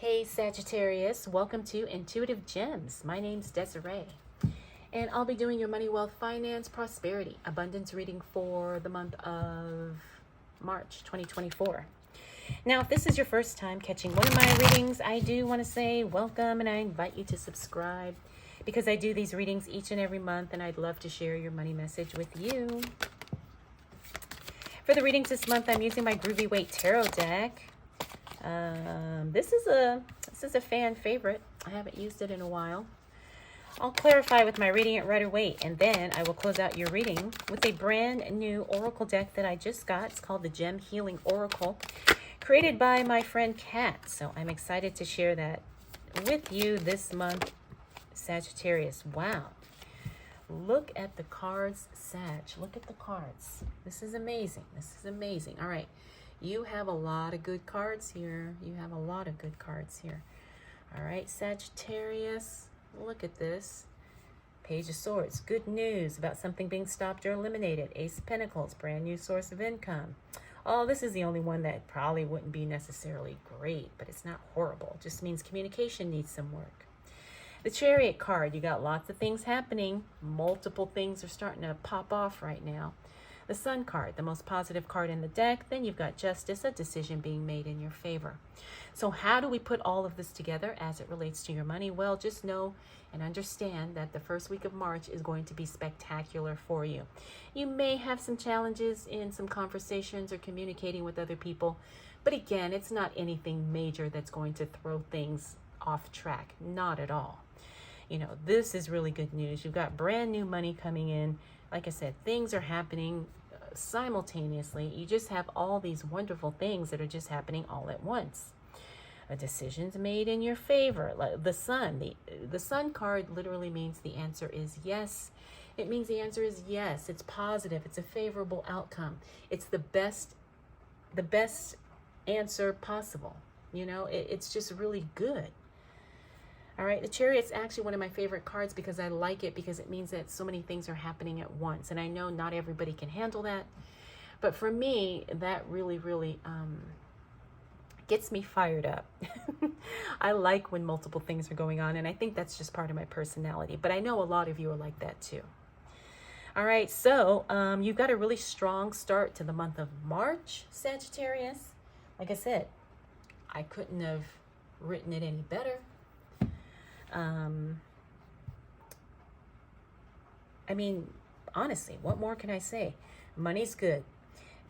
Hey Sagittarius, welcome to Intuitive Gems. My name's Desiree, and I'll be doing your money, wealth, finance, prosperity, abundance reading for the month of March 2024. Now, if this is your first time catching one of my readings, I do want to say welcome, and I invite you to subscribe because I do these readings each and every month, and I'd love to share your money message with you. For the readings this month, I'm using my Groovy Waite tarot deck. This is a fan favorite. I haven't used it in a while. I'll clarify with my reading at Rider-Waite, and then I will close out your reading with a brand new oracle deck that I just got. It's called the Gem Healing Oracle, created by my friend Kat. So I'm excited to share that with you this month, Sagittarius. Wow. Look at the cards, Sag. Look at the cards. This is amazing. This is amazing. All right. You have a lot of good cards here. You have a lot of good cards here. All right, Sagittarius, look at this. Page of Swords, good news about something being stopped or eliminated. Ace of Pentacles, brand new source of income. Oh, this is the only one that probably wouldn't be necessarily great, but it's not horrible. It just means communication needs some work. The Chariot card, you got lots of things happening. Multiple things are starting to pop off right now. The Sun card, the most positive card in the deck. Then you've got Justice, a decision being made in your favor. So how do we put all of this together as it relates to your money? Well, just know and understand that the first week of March is going to be spectacular for you. You may have some challenges in some conversations or communicating with other people, but again, it's not anything major that's going to throw things off track. Not at all. You know, this is really good news. You've got brand new money coming in. Like I said, things are happening simultaneously. You just have all these wonderful things that are just happening all at once. A decision's made in your favor. Like the Sun, the Sun card literally means the answer is yes. It means the answer is yes. It's positive. It's a favorable outcome. It's the best answer possible. You know, it's just really good. All right, the Chariot's actually one of my favorite cards because I like it because it means that so many things are happening at once. And I know not everybody can handle that. But for me, that really, really gets me fired up. I like when multiple things are going on. And I think that's just part of my personality. But I know a lot of you are like that too. All right, so you've got a really strong start to the month of March, Sagittarius. Like I said, I couldn't have written it any better. I mean, honestly, what more can I say? Money's good.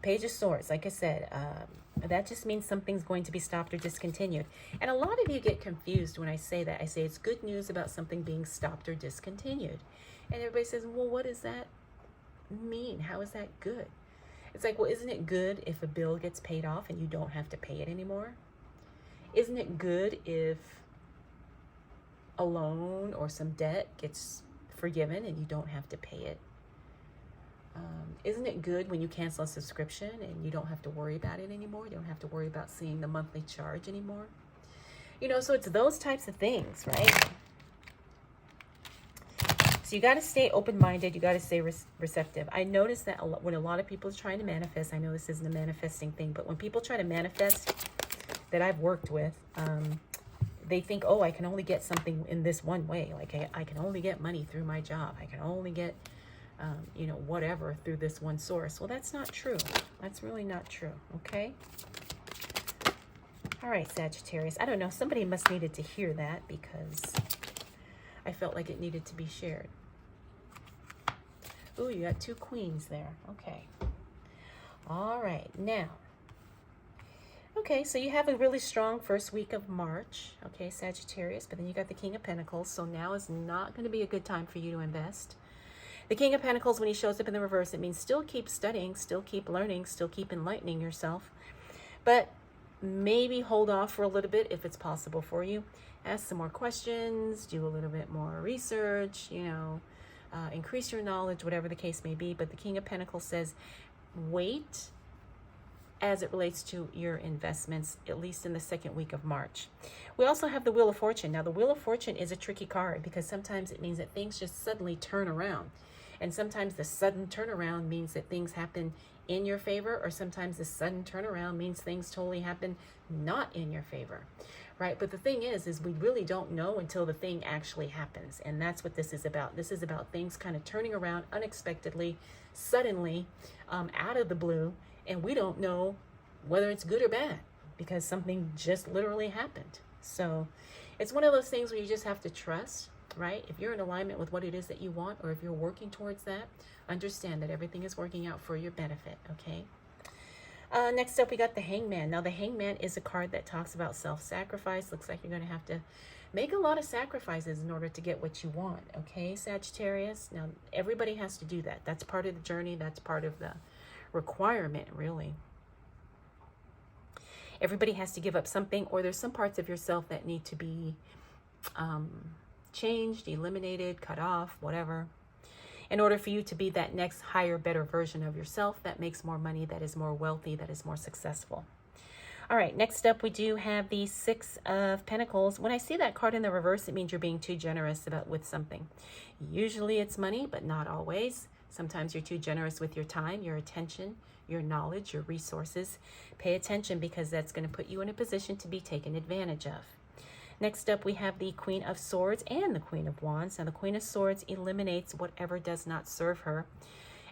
Page of Swords, like I said, that just means something's going to be stopped or discontinued. And a lot of you get confused when I say that. I say it's good news about something being stopped or discontinued. And everybody says, well, what does that mean? How is that good? It's like, well, isn't it good if a bill gets paid off and you don't have to pay it anymore? Isn't it good if a loan or some debt gets forgiven and you don't have to pay it? Isn't it good when you cancel a subscription and you don't have to worry about it anymore? You don't have to worry about seeing the monthly charge anymore. You know, so it's those types of things, right? So you got to stay open-minded. You got to stay receptive. I notice that when a lot of people are trying to manifest, I know this isn't a manifesting thing, but when people try to manifest that I've worked with, they think, oh, I can only get something in this one way. Like I can only get money through my job. I can only get, you know, whatever through this one source. Well, that's not true. That's really not true. Okay. All right, Sagittarius. I don't know. Somebody must needed to hear that because I felt like it needed to be shared. Ooh, you got two queens there. Okay. All right. Now, okay, so you have a really strong first week of March, okay, Sagittarius, but then you got the King of Pentacles, so now is not going to be a good time for you to invest. The King of Pentacles, when he shows up in the reverse, it means still keep studying, still keep learning, still keep enlightening yourself, but maybe hold off for a little bit if it's possible for you. Ask some more questions, do a little bit more research, you know, increase your knowledge, whatever the case may be, but the King of Pentacles says wait as it relates to your investments, at least in the second week of March. We also have the Wheel of Fortune. Now, the Wheel of Fortune is a tricky card because sometimes it means that things just suddenly turn around. And sometimes the sudden turnaround means that things happen in your favor, or sometimes this sudden turnaround means things totally happen not in your favor, right? But the thing is we really don't know until the thing actually happens. And that's what this is about. This is about things kind of turning around unexpectedly, suddenly, out of the blue. And we don't know whether it's good or bad because something just literally happened. So it's one of those things where you just have to trust, right? If you're in alignment with what it is that you want, or if you're working towards that, understand that everything is working out for your benefit, okay? Next up, we got the Hangman. Now, the Hangman is a card that talks about self-sacrifice. Looks like you're going to have to make a lot of sacrifices in order to get what you want, okay, Sagittarius? Now, everybody has to do that. That's part of the journey. That's part of the requirement, really. Everybody has to give up something, or there's some parts of yourself that need to be changed, eliminated, cut off, whatever, in order for you to be that next higher, better version of yourself that makes more money, that is more wealthy, that is more successful. All right, next up, we do have the Six of Pentacles. When I see that card in the reverse, it means you're being too generous with something. Usually it's money, but not always. Sometimes you're too generous with your time, your attention, your knowledge, your resources. Pay attention, because that's going to put you in a position to be taken advantage of. Next up, we have the Queen of Swords and the Queen of Wands. Now, the Queen of Swords eliminates whatever does not serve her.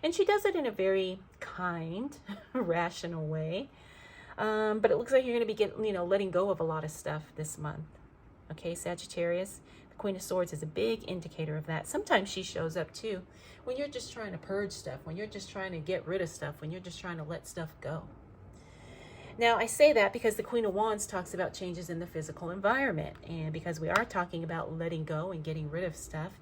And she does it in a very kind, rational way. But it looks like you're going to be letting go of a lot of stuff this month. Okay, Sagittarius? The Queen of Swords is a big indicator of that. Sometimes she shows up too when you're just trying to purge stuff, when you're just trying to get rid of stuff, when you're just trying to let stuff go. Now, I say that because the Queen of Wands talks about changes in the physical environment. And because we are talking about letting go and getting rid of stuff,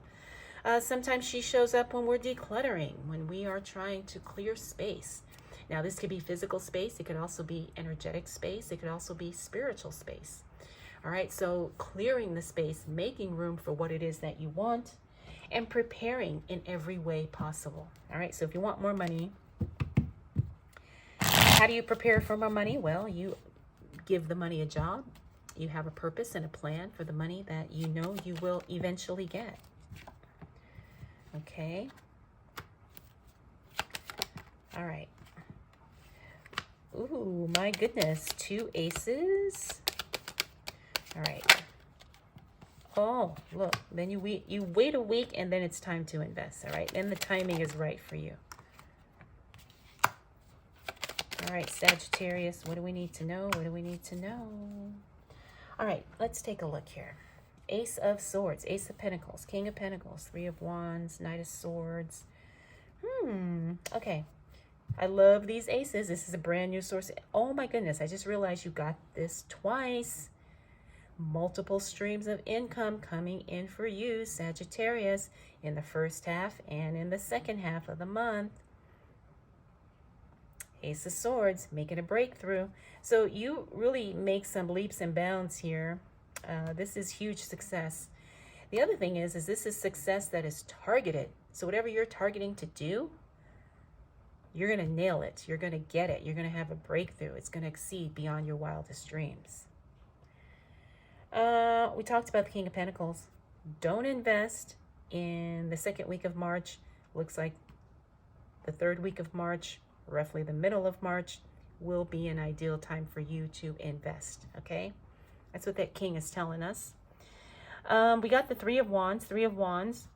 sometimes she shows up when we're decluttering, when we are trying to clear space. Now, this could be physical space. It could also be energetic space. It could also be spiritual space. All right, so clearing the space, making room for what it is that you want, and preparing in every way possible. All right, so if you want more money, how do you prepare for more money? Well, you give the money a job. You have a purpose and a plan for the money that you know you will eventually get. Okay. All right. Ooh, my goodness. 2 aces. All right. Oh, look. Then you wait a week, and then it's time to invest. All right. Then the timing is right for you. All right, Sagittarius, what do we need to know? What do we need to know? All right, let's take a look here. Ace of Swords, Ace of Pentacles, King of Pentacles, 3 of Wands, Knight of Swords. Okay. I love these aces. This is a brand new source. Oh my goodness, I just realized you got this twice. Multiple streams of income coming in for you, Sagittarius, in the first half and in the second half of the month. Ace of Swords, making a breakthrough. So you really make some leaps and bounds here. This is huge success. The other thing is this is success that is targeted. So whatever you're targeting to do, you're going to nail it. You're going to get it. You're going to have a breakthrough. It's going to exceed beyond your wildest dreams. We talked about the King of Pentacles. Don't invest in the second week of March. Looks like the third week of March, roughly the middle of March, will be an ideal time for you to invest, okay? That's what that king is telling us. We got the 3 of Wands. 3 of Wands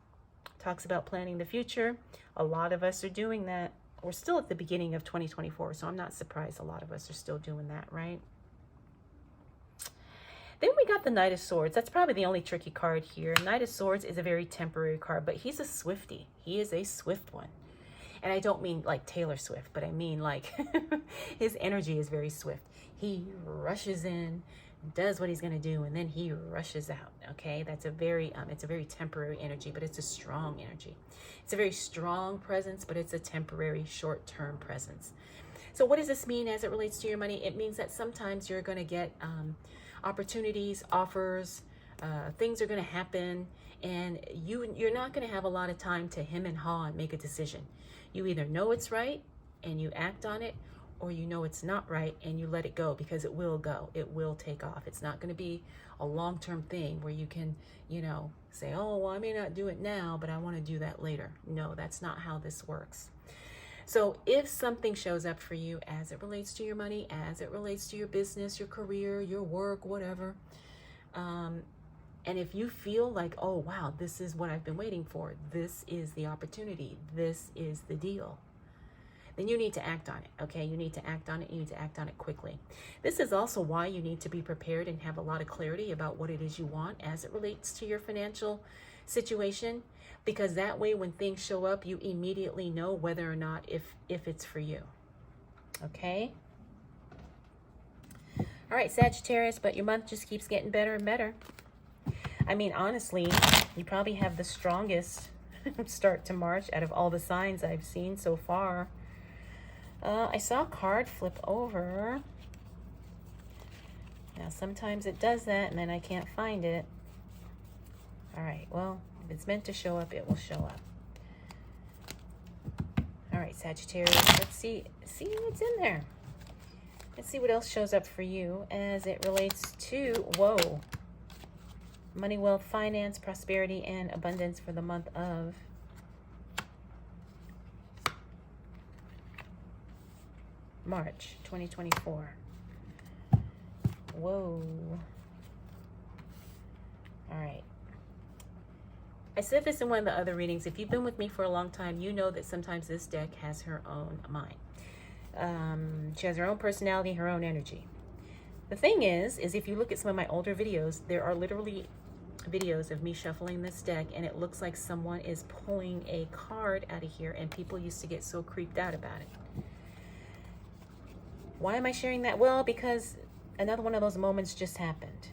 talks about planning the future. A lot of us are doing that. We're still at the beginning of 2024, so I'm not surprised a lot of us are still doing that, right? Then we got the Knight of Swords. That's probably the only tricky card here. Knight of Swords is a very temporary card, but he's a Swiftie. He is a swift one. And I don't mean like Taylor Swift, but I mean like his energy is very swift. He rushes in, does what he's going to do, and then he rushes out, okay? That's a very, it's a very temporary energy, but it's a strong energy. It's a very strong presence, but it's a temporary, short-term presence. So what does this mean as it relates to your money? It means that sometimes you're going to get opportunities, offers, things are going to happen, and you're not going to have a lot of time to hem and haw and make a decision. You either know it's right and you act on it, or you know it's not right and you let it go, because it will go. It will take off. It's not going to be a long-term thing where you can, you know, say, oh, well, I may not do it now, but I want to do that later. No, that's not how this works. So if something shows up for you as it relates to your money, as it relates to your business, your career, your work, whatever, and if you feel like, oh, wow, this is what I've been waiting for, this is the opportunity, this is the deal, then you need to act on it, okay? You need to act on it. You need to act on it quickly. This is also why you need to be prepared and have a lot of clarity about what it is you want as it relates to your financial situation, because that way when things show up, you immediately know whether or not if it's for you, okay? All right, Sagittarius, but your month just keeps getting better and better. I mean, honestly, you probably have the strongest start to March out of all the signs I've seen so far. I saw a card flip over. Now, sometimes it does that, and then I can't find it. All right, well, if it's meant to show up, it will show up. All right, Sagittarius, let's see what's in there. Let's see what else shows up for you as it relates to, whoa, money, wealth, finance, prosperity, and abundance for the month of March 2024. Whoa. All right. I said this in one of the other readings. If you've been with me for a long time, you know that sometimes this deck has her own mind. She has her own personality, her own energy. The thing is if you look at some of my older videos, there are literally videos of me shuffling this deck, and it looks like someone is pulling a card out of here, and people used to get so creeped out about it. Why am I sharing that? Well, because another one of those moments just happened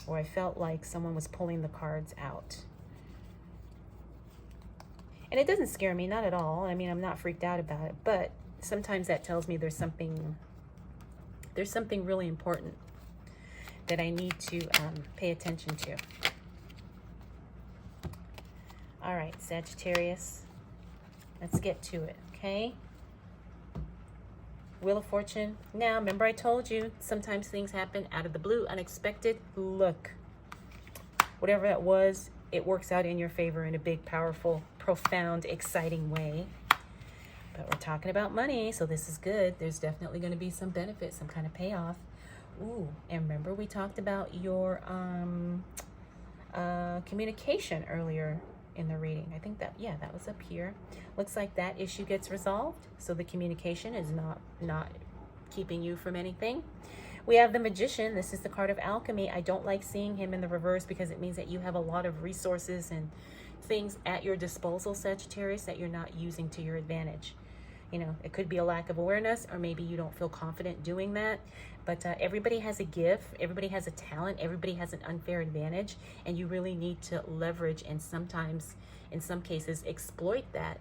where I felt like someone was pulling the cards out. And it doesn't scare me, not at all. I mean, I'm not freaked out about it, but sometimes that tells me there's something really important that I need to pay attention to. All right, Sagittarius, let's get to it, okay? Wheel of Fortune. Now, remember I told you sometimes things happen out of the blue, unexpected. Look, whatever that was, it works out in your favor in a big, powerful, profound, exciting way. But we're talking about money, so this is good. There's definitely going to be some benefit, some kind of payoff. Ooh, and remember we talked about your communication earlier in the reading. I think that, yeah, that was up here. Looks like that issue gets resolved, so the communication is not keeping you from anything. We have the Magician. This is the card of alchemy. I don't like seeing him in the reverse because it means that you have a lot of resources and things at your disposal, Sagittarius, that you're not using to your advantage. You know, it could be a lack of awareness, or maybe you don't feel confident doing that. But everybody has a gift, everybody has a talent, everybody has an unfair advantage, and you really need to leverage and sometimes, in some cases, exploit that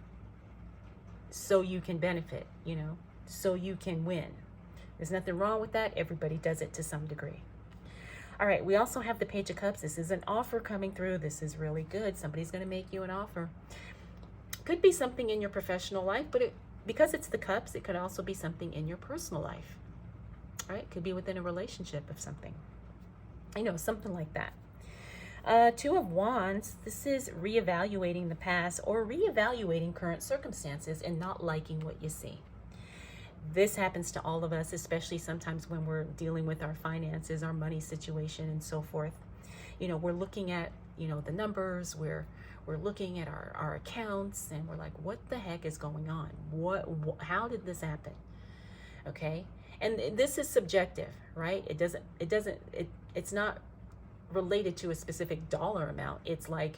so you can benefit, you know, so you can win. There's nothing wrong with that. Everybody does it to some degree. All right, we also have the Page of Cups. This is an offer coming through. This is really good. Somebody's going to make you an offer. Could be something in your professional life, but because it's the Cups, it could also be something in your personal life. All right, could be within a relationship of something. You know, something like that. Two of Wands, this is reevaluating the past or reevaluating current circumstances and not liking what you see. This happens to all of us, especially sometimes when we're dealing with our finances, our money situation, and so forth. You know, we're looking at, you know, the numbers, we're looking at our accounts, and we're like, what the heck is going on? How did this happen? Okay. And this is subjective, right? It's not related to a specific dollar amount. It's like,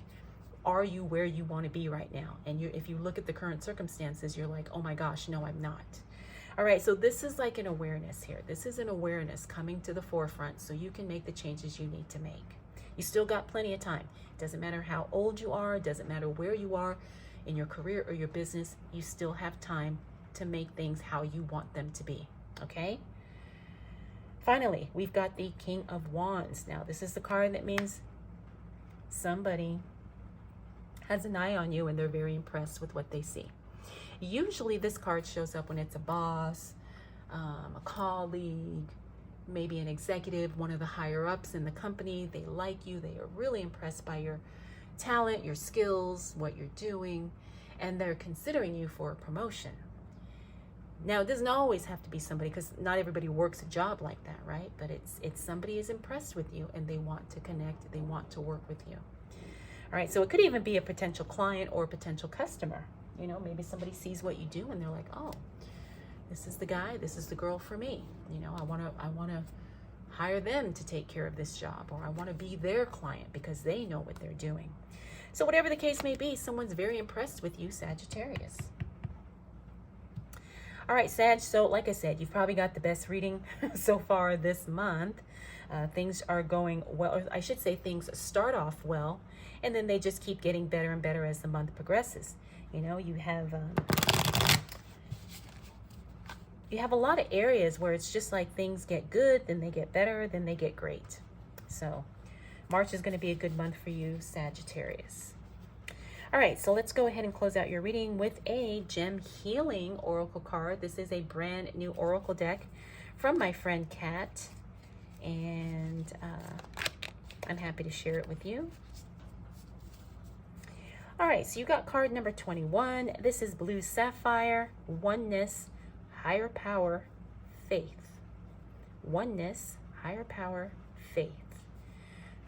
are you where you want to be right now? And if you look at the current circumstances, you're like, oh my gosh, no, I'm not. All right, so this is like an awareness here. This is an awareness coming to the forefront so you can make the changes you need to make. You still got plenty of time. It doesn't matter how old you are. It doesn't matter where you are in your career or your business. You still have time to make things how you want them to be, okay? Finally, we've got the King of Wands. Now, this is the card that means somebody has an eye on you and they're very impressed with what they see. Usually this card shows up when it's a boss, a colleague, maybe an executive, one of the higher ups in the company. They like you. They are really impressed by your talent, your skills, what you're doing, and they're considering you for a promotion. Now, it doesn't always have to be somebody, because not everybody works a job like that, right? But it's somebody is impressed with you and they want to connect, they want to work with you. All right, so it could even be a potential client or a potential customer. You know, maybe somebody sees what you do and they're like, oh, this is the guy, this is the girl for me. You know, I wanna hire them to take care of this job, or I want to be their client because they know what they're doing. So whatever the case may be, someone's very impressed with you, Sagittarius. All right, Sag, so like I said, you've probably got the best reading so far this month. Things are going well. Or I should say things start off well, and then they just keep getting better and better as the month progresses. You know, you have a lot of areas where it's just like things get good, then they get better, then they get great. So March is going to be a good month for you, Sagittarius. All right, so let's go ahead and close out your reading with a Gem Healing Oracle card. This is a brand new Oracle deck from my friend Kat, and I'm happy to share it with you. All right, so you got card number 21. This is Blue Sapphire, Oneness, Higher Power, Faith. Oneness, Higher Power, Faith.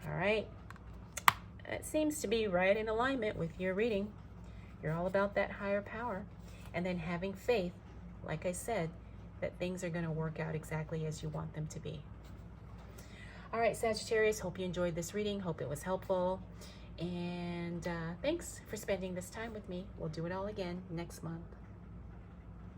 All right. That seems to be right in alignment with your reading. You're all about that higher power. And then having faith, like I said, that things are going to work out exactly as you want them to be. All right, Sagittarius, hope you enjoyed this reading. Hope it was helpful. And thanks for spending this time with me. We'll do it all again next month.